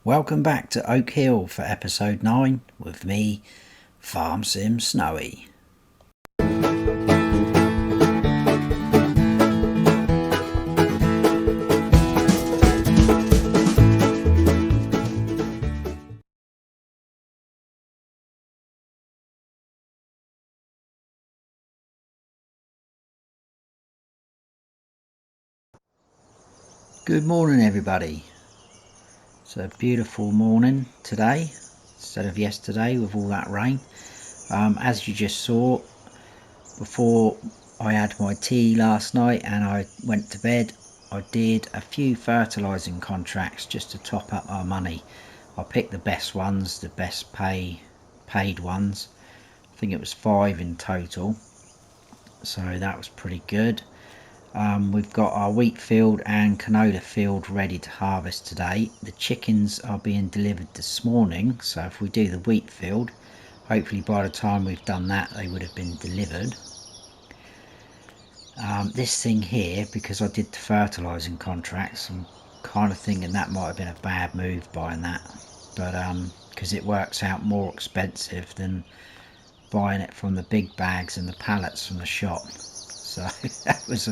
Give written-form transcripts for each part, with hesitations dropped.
Welcome back to Oakhill for episode 9 with me, Farm Sim Snowy. Good morning everybody. It's a beautiful morning today instead of yesterday with all that rain. As you just saw, before I had my tea last night and I went to bed, I did a few fertilising contracts just to top up our money. I picked the best ones, the best paid ones. I think it was 5 in total, so that was pretty good. We've got our wheat field and canola field ready to harvest today. The chickens are being delivered this morning, so if we do the wheat field, hopefully by the time we've done that they would have been delivered. This thing here, because I did the fertilising contracts, I'm kind of thinking that might have been a bad move buying that, but because it works out more expensive than buying it from the big bags and the pallets from the shop. So that was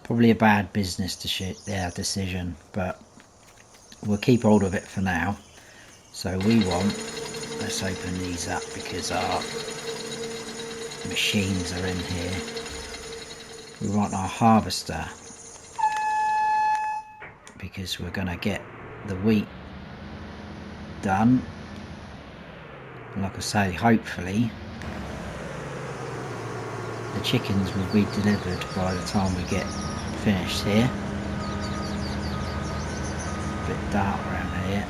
probably a bad business decision, but we'll keep hold of it for now. So let's open these up because our machines are in here. We want our harvester because we're going to get the wheat done. Like I say, hopefully the chickens will be delivered by the time we get finished here. A bit dark around here.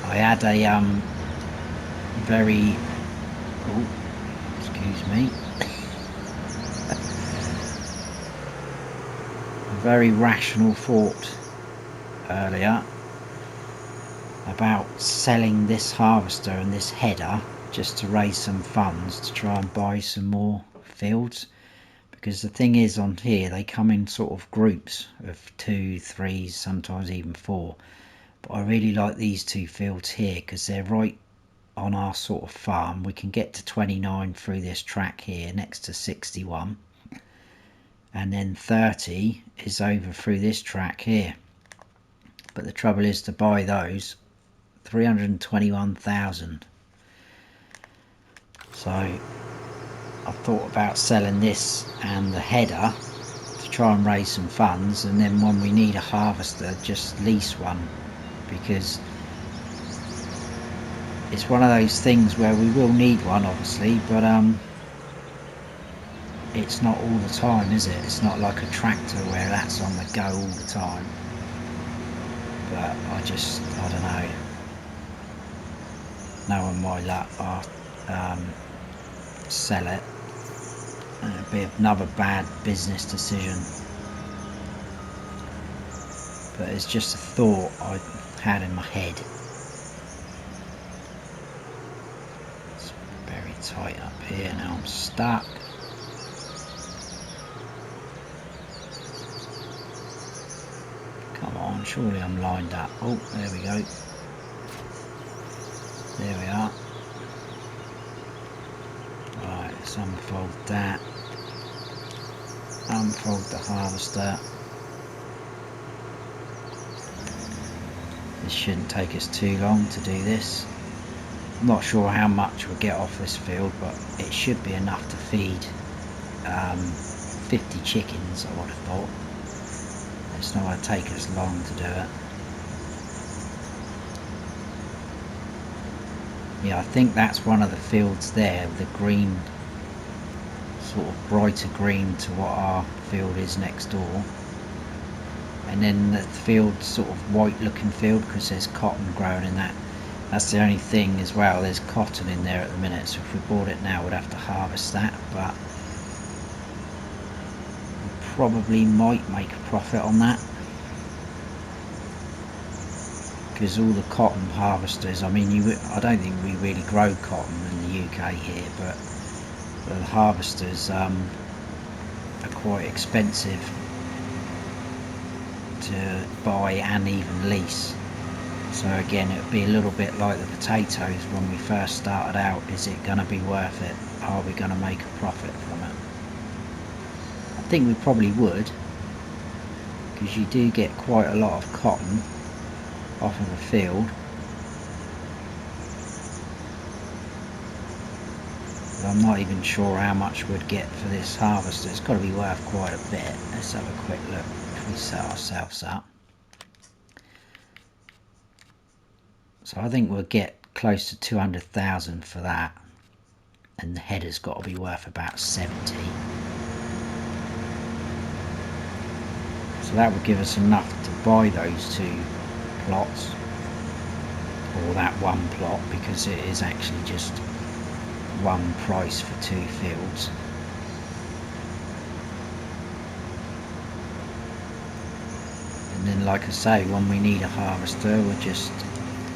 I had a very excuse me a very rational thought earlier about selling this harvester and this header just to raise some funds to try and buy some more fields, because the thing is, on here they come in sort of groups of 2, 3, sometimes even 4, but I really like these 2 fields here because they're right on our sort of farm. We can get to 29 through this track here next to 61, and then 30 is over through this track here, but the trouble is to buy those 321,000. So I thought about selling this and the header to try and raise some funds, and then when we need a harvester just lease one, because it's one of those things where we will need one obviously, but it's not all the time, is it? It's not like a tractor where that's on the go all the time. But I don't know, knowing my luck, I'll sell it, and it'd be another bad business decision. But it's just a thought I had in my head. It's very tight up here now, I'm stuck. Come on, surely I'm lined up. Oh, there we go. There we are. Right, let's unfold that. Unfold the harvester. This shouldn't take us too long to do this. I'm not sure how much we'll get off this field, but it should be enough to feed 50 chickens, I would have thought. It's not going to take us long to do it. Yeah, I think that's one of the fields there, the green, sort of brighter green to what our field is next door. And then the field, sort of white looking field, because there's cotton growing in that. That's the only thing as well, there's cotton in there at the minute, so if we bought it now we'd have to harvest that, but we probably might make a profit on that. Because all the cotton harvesters, I mean, I don't think we really grow cotton in the UK here, but the harvesters are quite expensive. to buy and even lease. So again, it would be a little bit like the potatoes when we first started out. Is it going to be worth it? Are we going to make a profit from it? I think we probably would, because you do get quite a lot of cotton off of a field. But I'm not even sure how much we'd get for this harvester. It's got to be worth quite a bit. Let's have a quick look if we set ourselves up. So I think we'll get close to 200,000 for that, and the header's got to be worth about 70. So that would give us enough to buy those 2 plots, or that 1 plot, because it is actually just one price for 2 fields. And then, like I say, when we need a harvester, we'll just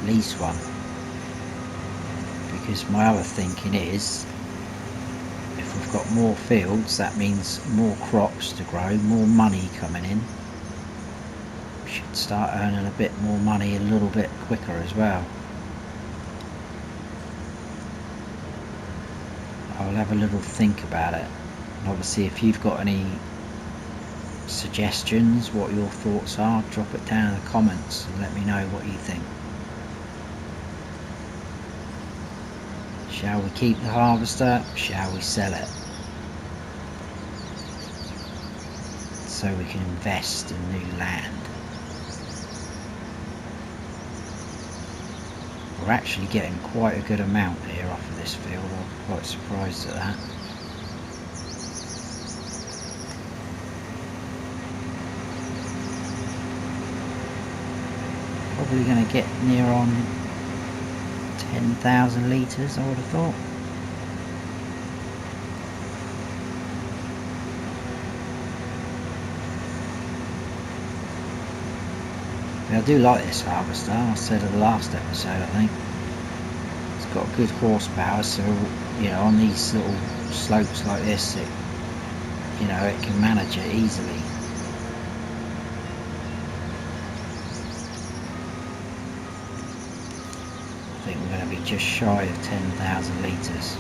lease one. Because my other thinking is, if we've got more fields, that means more crops to grow, more money coming in. We should start earning a bit more money a little bit quicker as well. I'll have a little think about it. And obviously, if you've got any suggestions, what your thoughts are, drop it down in the comments and let me know what you think. Shall we keep the harvester? Shall we sell it? So we can invest in new land. We're actually getting quite a good amount here off of this field. I'm quite surprised at that. Probably going to get near on 10,000 litres, I would have thought. But I do like this harvester. I said in the last episode, I think it's got good horsepower, so you know, on these little slopes like this, it, you know, it can manage it easily. I think we're going to be just shy of 10,000 litres.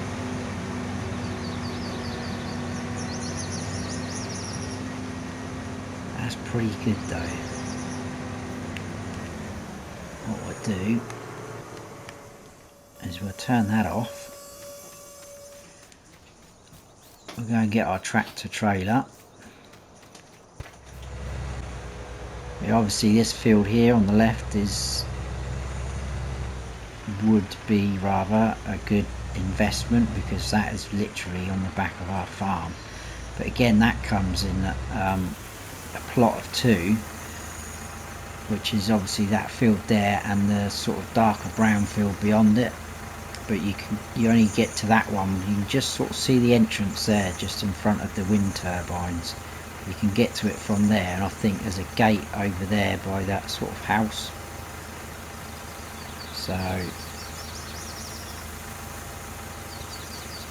That's pretty good though. What we'll do is we'll turn that off. We'll go and get our tractor trailer. Obviously this field here on the left would be rather a good investment, because that is literally on the back of our farm. But again, that comes in a plot of 2, which is obviously that field there and the sort of darker brown field beyond it. But you only get to that one. You can just sort of see the entrance there, just in front of the wind turbines. You can get to it from there, and I think there's a gate over there by that sort of house. So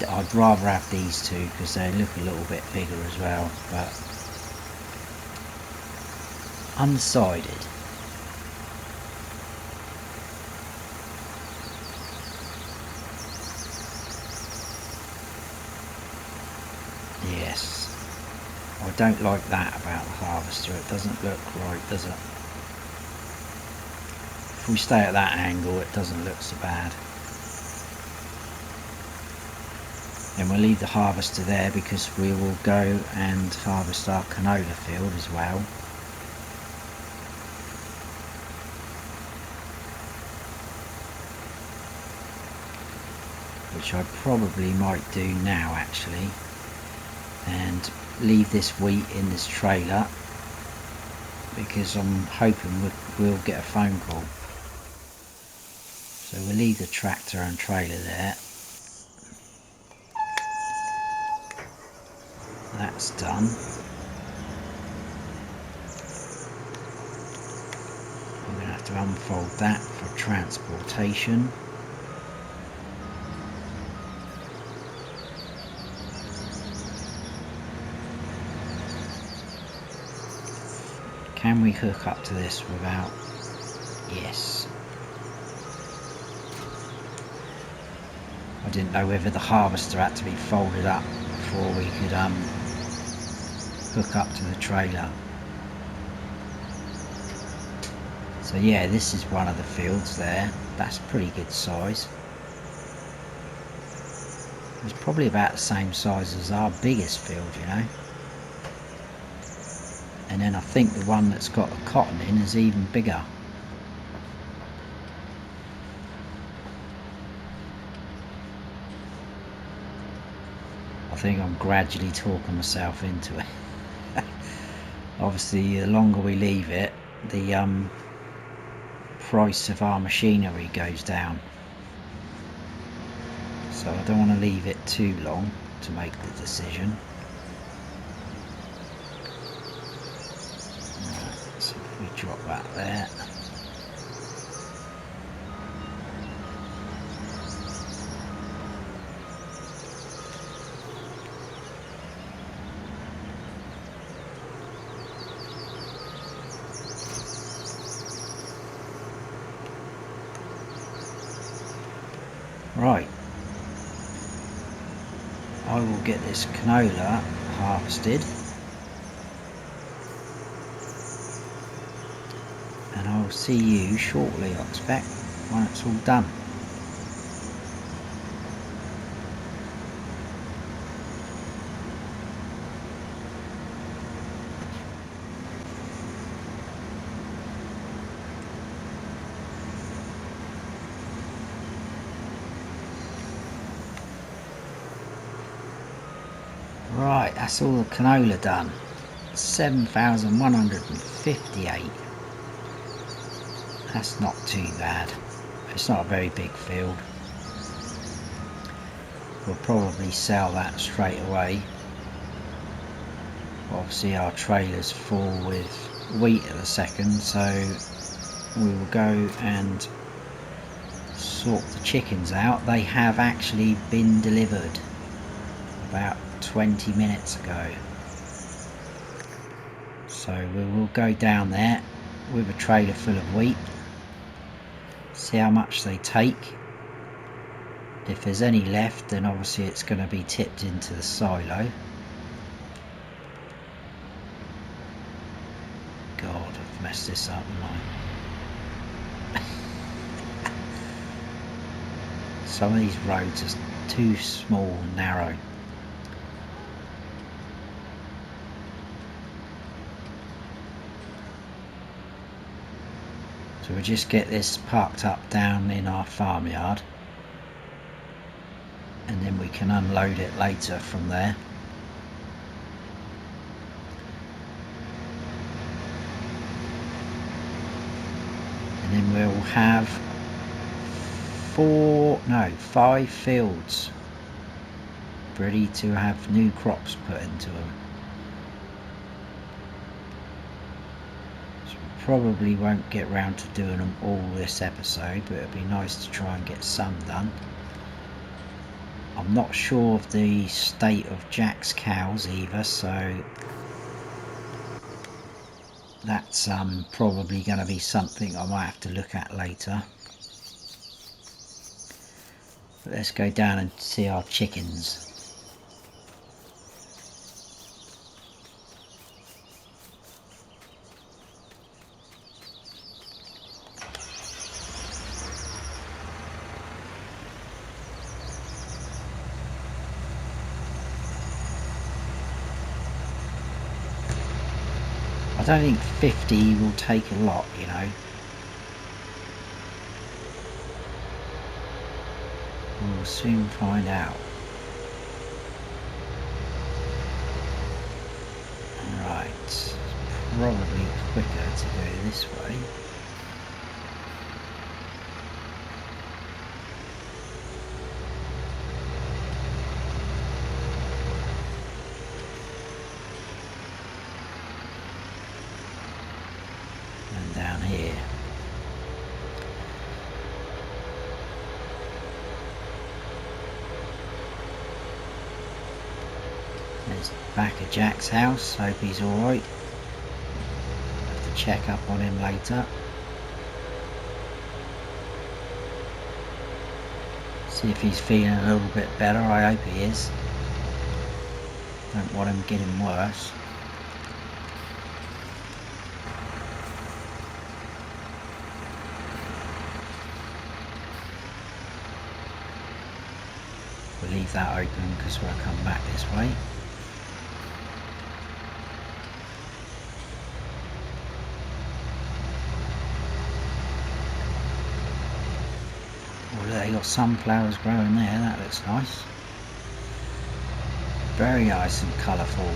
I'd rather have these 2 because they look a little bit bigger as well, but undecided. Yes, I don't like that about the harvester. It doesn't look right, does it? If we stay at that angle, it doesn't look so bad. Then we'll leave the harvester there, because we will go and harvest our canola field as well. Which I probably might do now actually, and leave this wheat in this trailer, because I'm hoping we'll get a phone call. So we'll leave the tractor and trailer there. That's done. I'm going to have to unfold that for transportation. Can we hook up to this without... Yes. I didn't know whether the harvester had to be folded up before we could hook up to the trailer. So yeah, this is one of the fields there. That's pretty good size. It's probably about the same size as our biggest field, you know. And then I think the one that's got the cotton in is even bigger. I think I'm gradually talking myself into it. Obviously, the longer we leave it, the price of our machinery goes down. So I don't want to leave it too long to make the decision. Right, so if we drop that there. Right, I will get this canola harvested and I'll see you shortly, I expect, when it's all done. Right, that's all the canola done. 7,158. That's not too bad. It's not a very big field. We'll probably sell that straight away. Obviously our trailer's full with wheat at the second, so we will go and sort the chickens out. They have actually been delivered about 20 minutes ago. So we will go down there with a trailer full of wheat, see how much they take. If there's any left, then obviously it's going to be tipped into the silo. God, I've messed this up, haven't I? Some of these roads are too small and narrow. So we'll just get this parked up down in our farmyard and then we can unload it later from there. And then we'll have 5 fields ready to have new crops put into them. Probably won't get round to doing them all this episode, but it'd be nice to try and get some done. I'm not sure of the state of Jack's cows either, so that's probably going to be something I might have to look at later. But let's go down and see our chickens. I don't think 50 will take a lot, you know. We'll soon find out. Right, it's probably quicker to go this way. Down here. There's the back of Jack's house. Hope he's alright. Have to check up on him later. See if he's feeling a little bit better. I hope he is. Don't want him getting worse. We'll leave that open because we'll come back this way. Oh, they got sunflowers growing there. That looks nice. Very nice and colourful.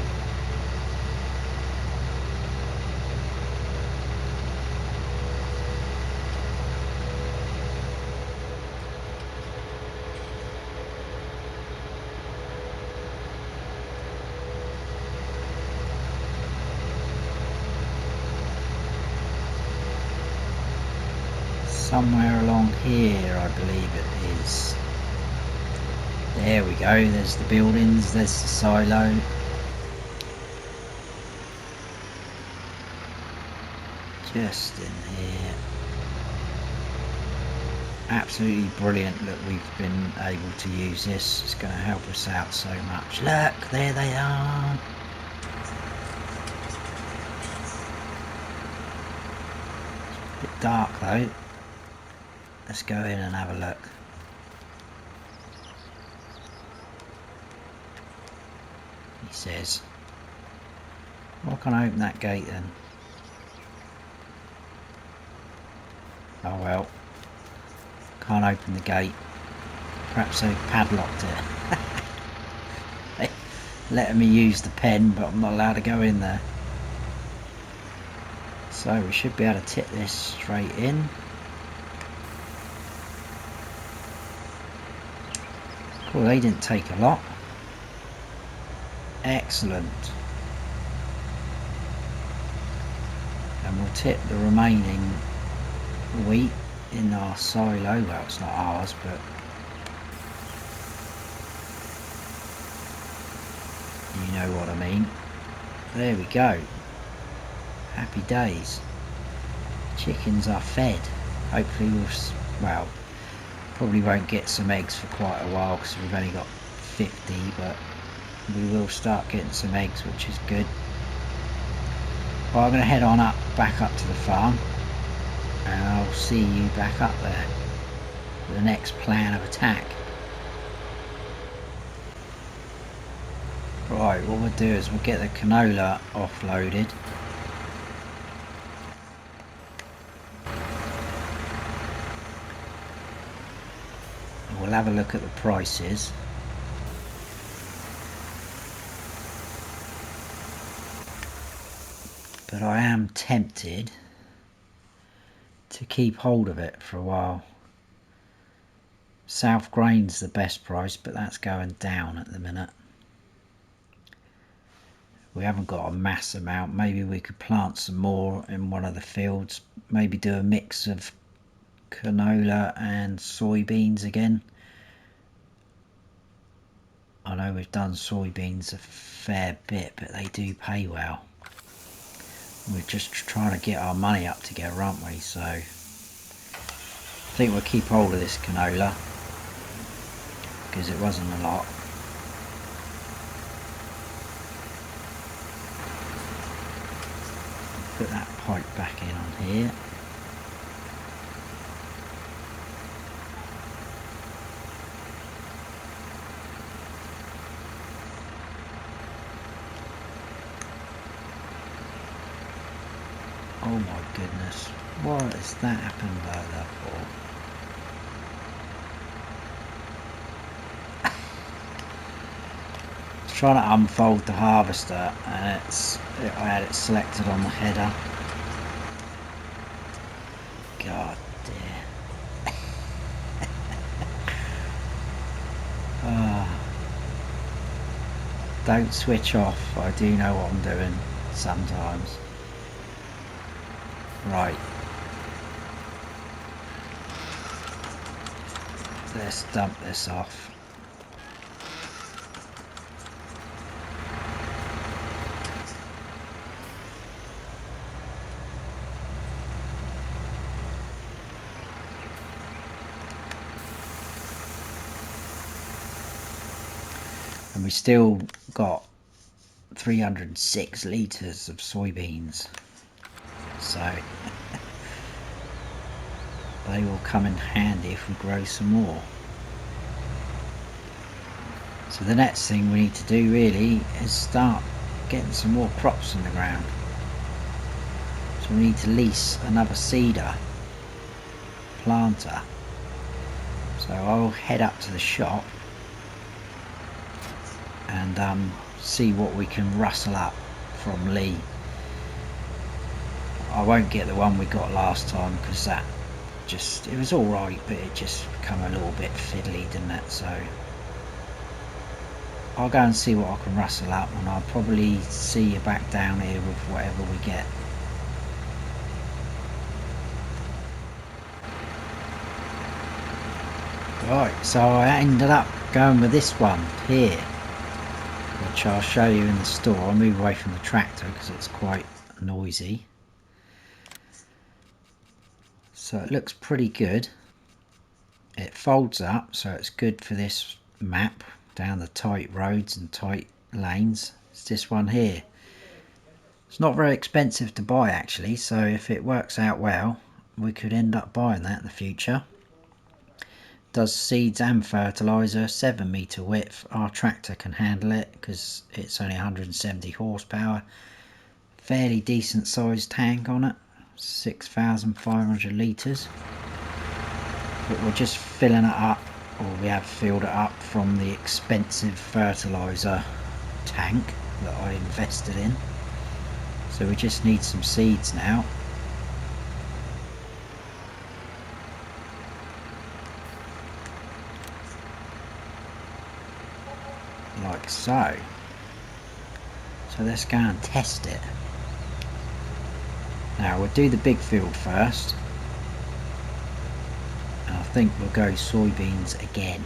Somewhere along here, I believe it is. There we go, there's the buildings, there's the silo. Just in here. Absolutely brilliant that we've been able to use this. It's going to help us out so much. Look, there they are. It's a bit dark though. Let's go in and have a look. He says, well, can I open that gate then? Oh well, can't open the gate. Perhaps they padlocked it. They let me use the pen, but I'm not allowed to go in there. So we should be able to tip this straight in. Cool, they didn't take a lot. Excellent. And we'll tip the remaining wheat in our silo. Well, it's not ours, but you know what I mean. There we go. Happy days. Chickens are fed. Hopefully we'll, well, probably won't get some eggs for quite a while because we've only got 50, but we will start getting some eggs, which is good. Well, I'm going to head on up, back up to the farm, and I'll see you back up there for the next plan of attack. Right, what we'll do is we'll get the canola offloaded. And we'll have a look at the prices. But I am tempted to keep hold of it for a while. South Grain's the best price, but that's going down at the minute. We haven't got a mass amount. Maybe we could plant some more in one of the fields. Maybe do a mix of canola and soybeans again. I know we've done soybeans a fair bit, but they do pay well. We're just trying to get our money up together, aren't we? So I think we'll keep hold of this canola because it wasn't a lot. Put that pipe back in on here. Oh my goodness, what has that happened there for? I was trying to unfold the harvester and I had it selected on the header. God dear. Don't switch off, I do know what I'm doing sometimes. Right, let's dump this off. and we still got 306 litres of soybeans, so they will come in handy if we grow some more. So the next thing we need to do really is start getting some more crops in the ground. So we need to lease another seeder planter. So I'll head up to the shop and see what we can rustle up from Lee. I won't get the one we got last time because that just, it was alright, but it just become a little bit fiddly, didn't it? So I'll go and see what I can rustle up, and I'll probably see you back down here with whatever we get. Right, so I ended up going with this one here, which I'll show you in the store. I'll move away from the tractor because it's quite noisy. So it looks pretty good. It folds up, so it's good for this map down the tight roads and tight lanes. It's this one here. It's not very expensive to buy actually, so if it works out well we could end up buying that in the future. Does seeds and fertiliser, 7 metre width. Our tractor can handle it because it's only 170 horsepower. Fairly decent sized tank on it, 6,500 litres. But we're just filling it up, or we have filled it up from the expensive fertiliser tank that I invested in. So we just need some seeds now. Like so. So let's go and test it. Now we'll do the big field first. And I think we'll go soybeans again.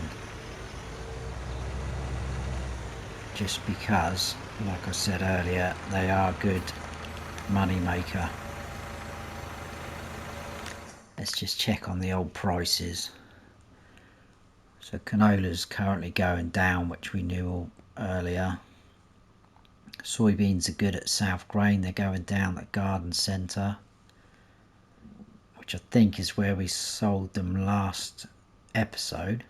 Just because, like I said earlier, they are good money maker. Let's just check on the old prices. So canola's currently going down, which we knew earlier. Soybeans are good at South Grain, they're going down at Garden Centre, which I think is where we sold them last episode.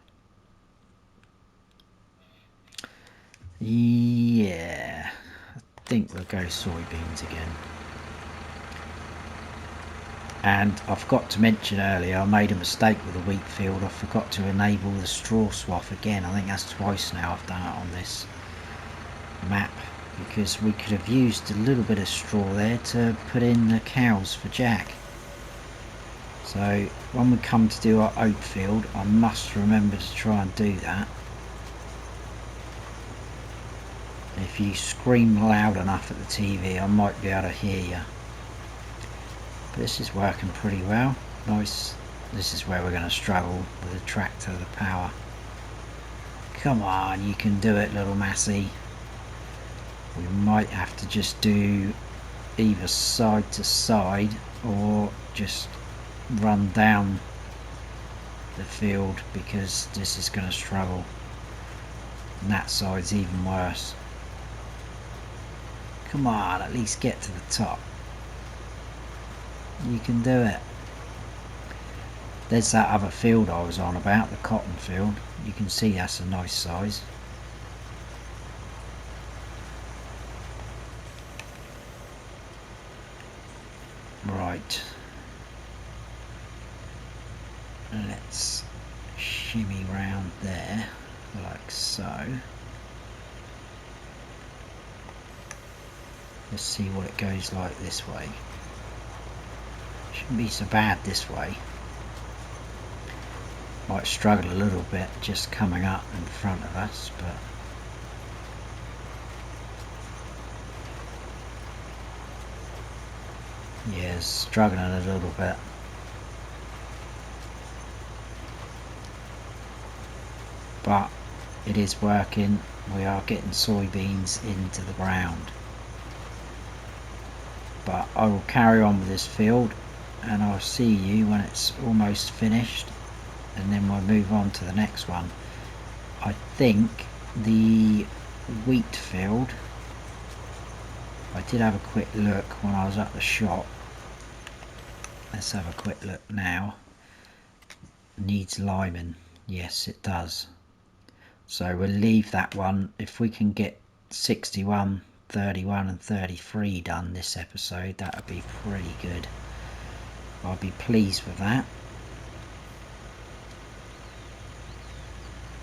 Yeah, I think we'll go soybeans again. And I forgot to mention earlier, I made a mistake with the wheat field. I forgot to enable the straw swath again. I think that's twice now I've done it on this map, because we could have used a little bit of straw there to put in the cows for Jack. So when we come to do our oat field, I must remember to try and do that. If you scream loud enough at the TV, I might be able to hear you. But this is working pretty well. Nice. This is where we're going to struggle with the tractor, the power. Come on, you can do it, little Massey. We might have to just do either side to side or just run down the field, because this is going to struggle. And that side's even worse. Come on, at least get to the top. You can do it. There's that other field I was on about, the cotton field. You can see that's a nice size. Right. Let's shimmy round there, like so. Let's see what it goes like this way. Shouldn't be so bad this way. Might struggle a little bit just coming up in front of us, but yeah, struggling a little bit. But it is working. We are getting soybeans into the ground. But I will carry on with this field, and I'll see you when it's almost finished, and then we'll move on to the next one. I think the wheat field, I did have a quick look when I was at the shop. Let's have a quick look now. Needs liming. Yes, it does. So we'll leave that one. If we can get 61, 31 and 33 done this episode, that would be pretty good. I'll be pleased with that.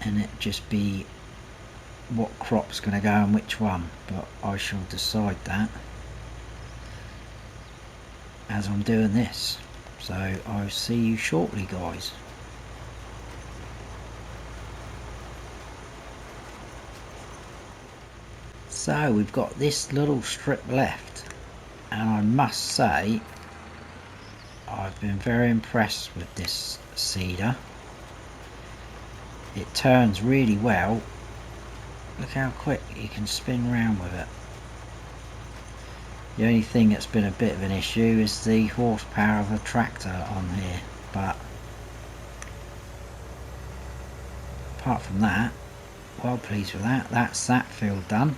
And it just be what crop's going to go and which one, but I shall decide that as I'm doing this. So I'll see you shortly, guys. So we've got this little strip left, and I must say I've been very impressed with this seeder. It turns really well. Look how quick you can spin round with it. The only thing that's been a bit of an issue is the horsepower of a tractor on here, but apart from that, well pleased with that. That's that field done.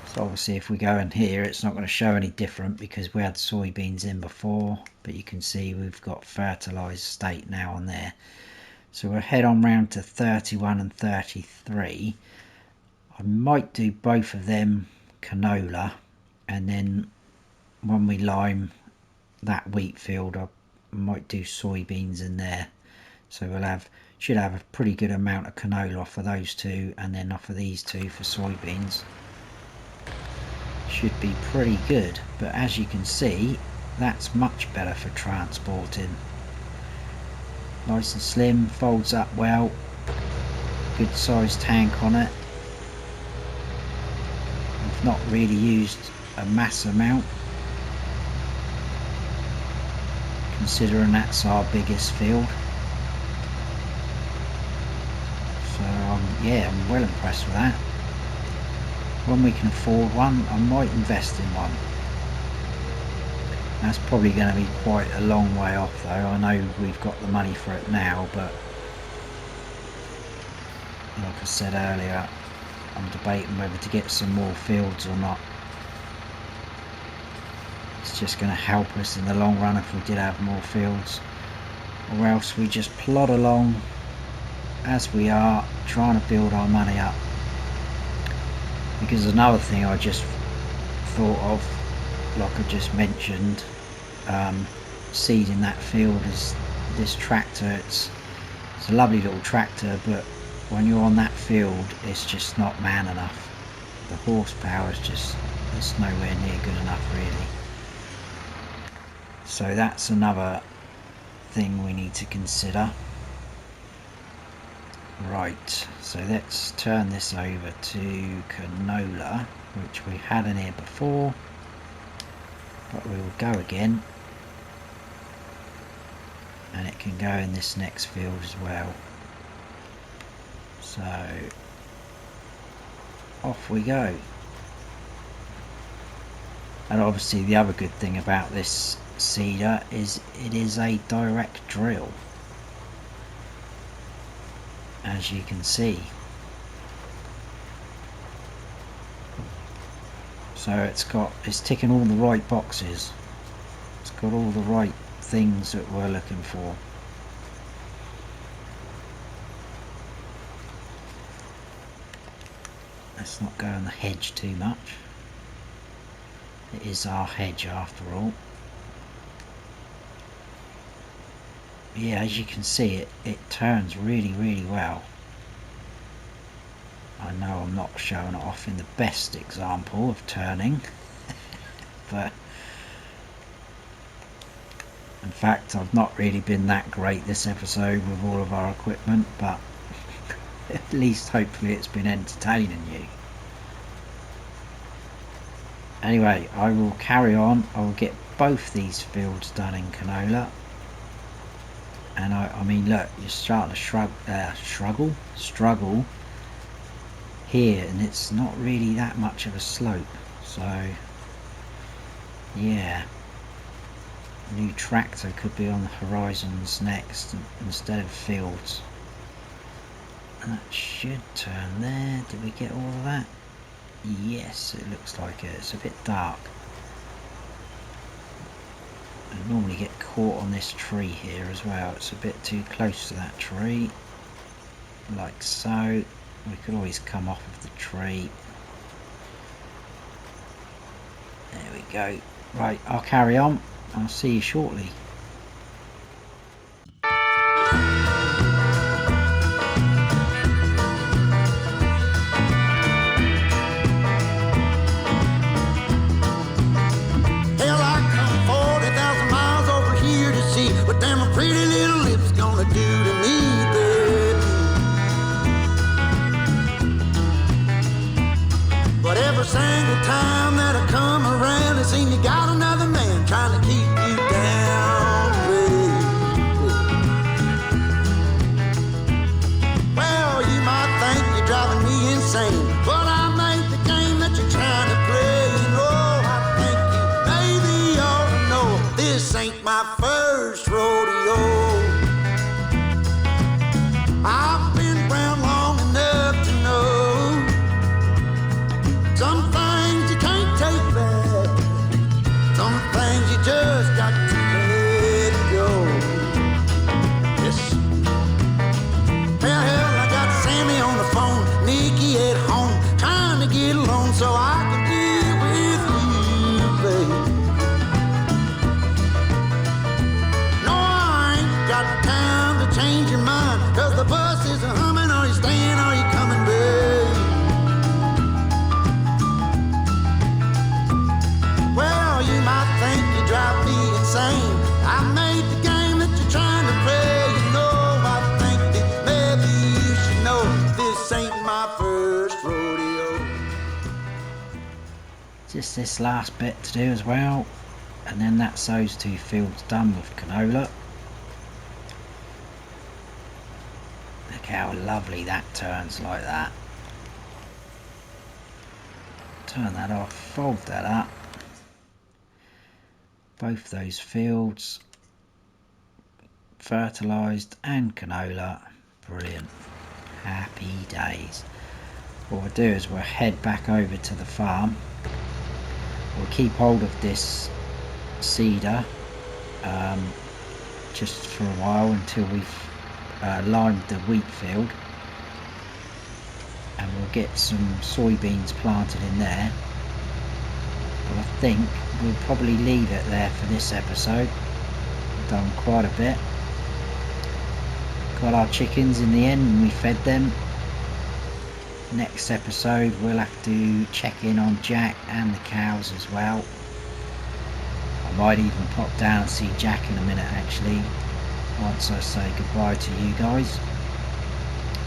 So obviously if we go in here, it's not going to show any different because we had soybeans in before, but you can see we've got fertilised state now on there. So we'll head on round to 31 and 33. I might do both of them canola, and then when we lime that wheat field I might do soybeans in there. So we'll should have a pretty good amount of canola off of those two, and then off of these two for soybeans. Should be pretty good, but as you can see, that's much better for transporting. Nice and slim, folds up well, good sized tank on it. We've not really used a mass amount, considering that's our biggest field. So yeah, I'm well impressed with that. When we can afford one, I might invest in one. That's probably going to be quite a long way off though. I know we've got the money for it now, but like I said earlier, I'm debating whether to get some more fields or not. It's just going to help us in the long run if we did have more fields, or else we just plod along as we are, trying to build our money up. Because another thing I just thought of, like I just mentioned, seeding that field is this tractor. It's a lovely little tractor, but when you're on that field it's just not man enough. The horsepower is just, it's nowhere near good enough really. So that's another thing we need to consider. Right, so let's turn this over to canola, which we had in here before, but we will go again, and it can go in this next field as well. So off we go. And obviously the other good thing about this seeder is it is a direct drill, as you can see. So it's ticking all the right boxes. It's got all the right things that we're looking for. Let's not go in the hedge too much. It is our hedge after all. Yeah, as you can see, it turns really well. I know I'm not showing it off in the best example of turning, but in fact I've not really been that great this episode with all of our equipment, but at least hopefully it's been entertaining you. Anyway, I will carry on. I will get both these fields done in canola. And I mean, look, you're starting to struggle here, and it's not really that much of a slope. So yeah, new tractor could be on the horizons next instead of fields. That should turn there. Did we get all of that? Yes, it looks like it. It's a bit dark. I normally get caught on this tree here as well. It's a bit too close to that tree. Like so. We could always come off of the tree. There we go. Right, I'll carry on. I'll see you shortly. Single time that I come around, it seems you got another man trying to keep you down, babe. Well, you might think you're driving me insane, but I made the game that you're trying to play. You know, I think you maybe ought to know this ain't my first rodeo. I've been around long enough to know some things you can't take back. Some things you just got to let go. Yes. Well, hell, I got Sammy on the phone, Nikki at home, trying to get along so I can deal with you, babe. No, I ain't got time to change your mind, 'cause the bus is humming. Are you staying? Are you coming, babe? You might think you drive me insane. I made the game that you're trying to play. You know, I think that maybe you should know this ain't my first rodeo. Just this last bit to do as well, and then that's those two fields done with canola. Look how lovely that turns like that. Turn that off, fold that up. Both those fields fertilised and canola. Brilliant. Happy days. What we'll do is we'll head back over to the farm. We'll keep hold of this SEEDER just for a while until we've limed the wheat field, and we'll get some soybeans planted in there. But I think we'll probably leave it there for this episode. We've done quite a bit. Got our chickens in the end and we fed them. Next episode we'll have to check in on Jack and the cows as well. I might even pop down and see Jack in a minute actually, once I say goodbye to you guys.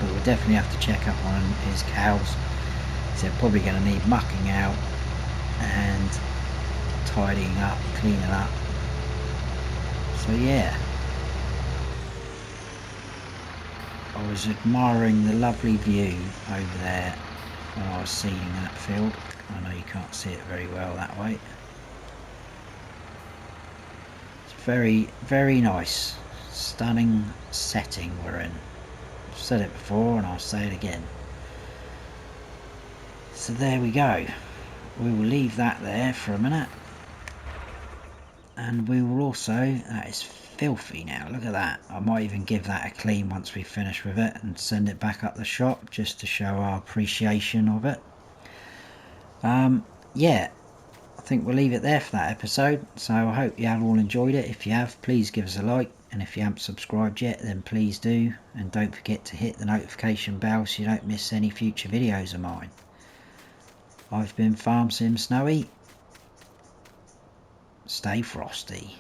But we'll definitely have to check up on his cows. So they're probably going to need mucking out and tidying up, cleaning up. So yeah, I was admiring the lovely view over there when I was seeding that field. I know you can't see it very well that way. It's very, very nice, stunning setting we're in. I've said it before and I'll say it again. So there we go. We will leave that there for a minute, and we will also, that is filthy now, look at that. I might even give that a clean once we finish with it and send it back up the shop just to show our appreciation of it. Yeah, I think we'll leave it there for that episode. So I hope you have all enjoyed it. If you have, please give us a like, and if you haven't subscribed yet, then please do, and don't forget to hit the notification bell so you don't miss any future videos of mine. I've been Farm Sim Snowy. Stay frosty.